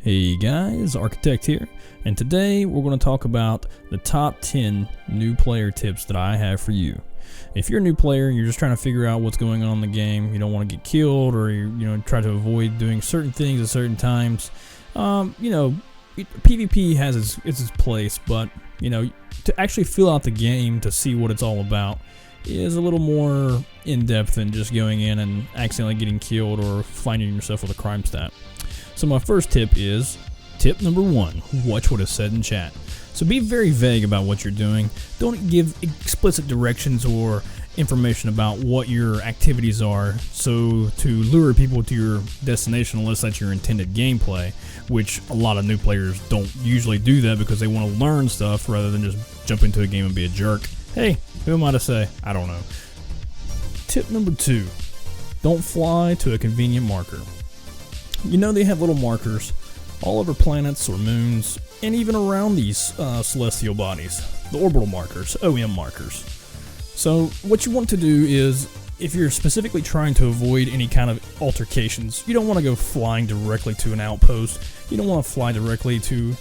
Hey guys, Architect here, and today we're going to talk about the top 10 new player tips that I have for you. If you're a new player and you're just trying to figure out what's going on in the game, you don't want to get killed, or you try to avoid doing certain things at certain times, PvP has its place, but to actually fill out the game to see what it's all about is a little more in-depth than just going in and accidentally getting killed or finding yourself with a crime stat. So my first tip is, tip number 1, watch what is said in chat. So be very vague about what you're doing. Don't give explicit directions or information about what your activities are, so to lure people to your destination unless that's your intended gameplay, which a lot of new players don't usually do that because they want to learn stuff rather than just jump into a game and be a jerk. Hey, who am I to say? I don't know. Tip number 2, don't fly to a convenient marker. They have little markers all over planets or moons, and even around these celestial bodies, the orbital markers, OM markers. So what you want to do is, if you're specifically trying to avoid any kind of altercations, you don't want to go flying directly to an outpost. You don't want to fly directly to,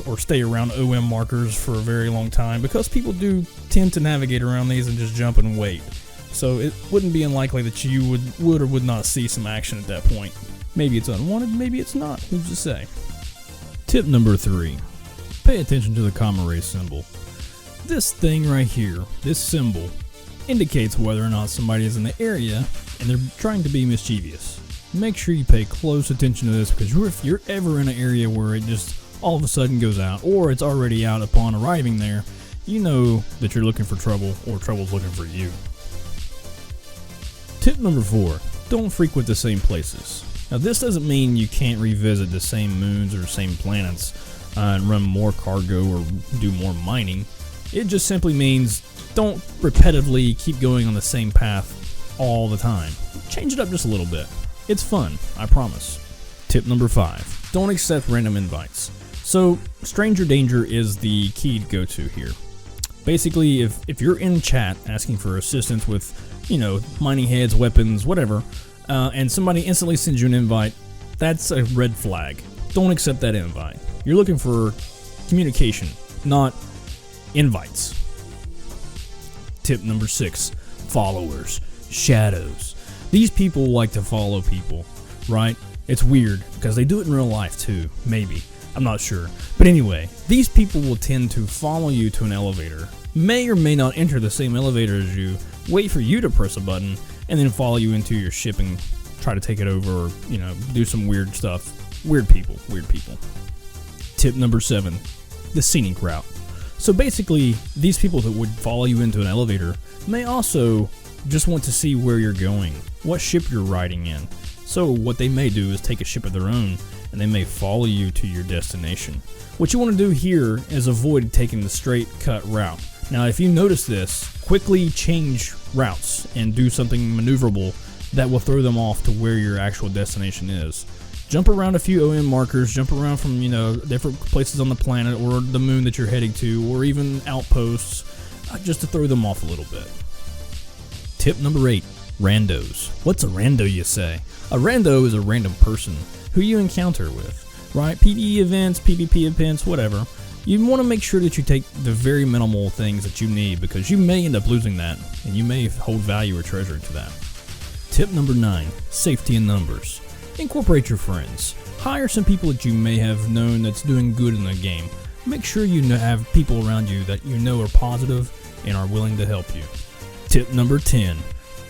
or stay around OM markers for a very long time, because people do tend to navigate around these and just jump and wait. So it wouldn't be unlikely that you would or would not see some action at that point. Maybe it's unwanted, maybe it's not, who's to say? Tip number 3, pay attention to the comma race symbol. This thing right here, this symbol, indicates whether or not somebody is in the area and they're trying to be mischievous. Make sure you pay close attention to this, because if you're ever in an area where it just all of a sudden goes out, or it's already out upon arriving there, you know that you're looking for trouble, or trouble's looking for you. Tip number 4, don't frequent the same places. Now this doesn't mean you can't revisit the same moons or same planets and run more cargo or do more mining. It just simply means don't repetitively keep going on the same path all the time. Change it up just a little bit. It's fun, I promise. Tip number 5, don't accept random invites. So stranger danger is the key to go to here. Basically, if you're in chat asking for assistance with, mining heads, weapons, whatever, and somebody instantly sends you an invite, that's a red flag. Don't accept that invite. You're looking for communication, not invites. Tip number 6, followers, shadows. These people like to follow people, right? It's weird, because they do it in real life too, maybe. I'm not sure. But anyway, these people will tend to follow you to an elevator, may or may not enter the same elevator as you, wait for you to press a button, and then follow you into your ship and try to take it over, or, do some weird stuff. Weird people. Tip number 7, the scenic route. So basically, these people that would follow you into an elevator may also just want to see where you're going, what ship you're riding in. So what they may do is take a ship of their own, and they may follow you to your destination. What you want to do here is avoid taking the straight cut route. Now, if you notice this, quickly change routes and do something maneuverable that will throw them off to where your actual destination is. Jump around a few OM markers, jump around from, different places on the planet or the moon that you're heading to, or even outposts, just to throw them off a little bit. Tip number 8, randos. What's a rando, you say? A rando is a random person who you encounter with, right? PvE events, PvP events, whatever. You want to make sure that you take the very minimal things that you need, because you may end up losing that, and you may hold value or treasure to that. Tip number 9, safety in numbers. Incorporate your friends. Hire some people that you may have known that's doing good in the game. Make sure you have people around you that you know are positive and are willing to help you. Tip number 10,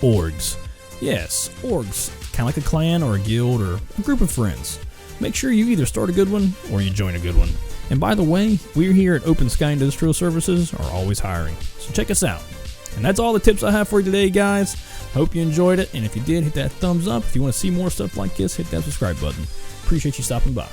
orgs. Yes, orgs, kind of like a clan or a guild or a group of friends. Make sure you either start a good one or you join a good one. And by the way, we're here at Open Sky Industrial Services are always hiring, so check us out. And that's all the tips I have for you today, guys. Hope you enjoyed it, and if you did, hit that thumbs up. If you want to see more stuff like this, hit that subscribe button. Appreciate you stopping by.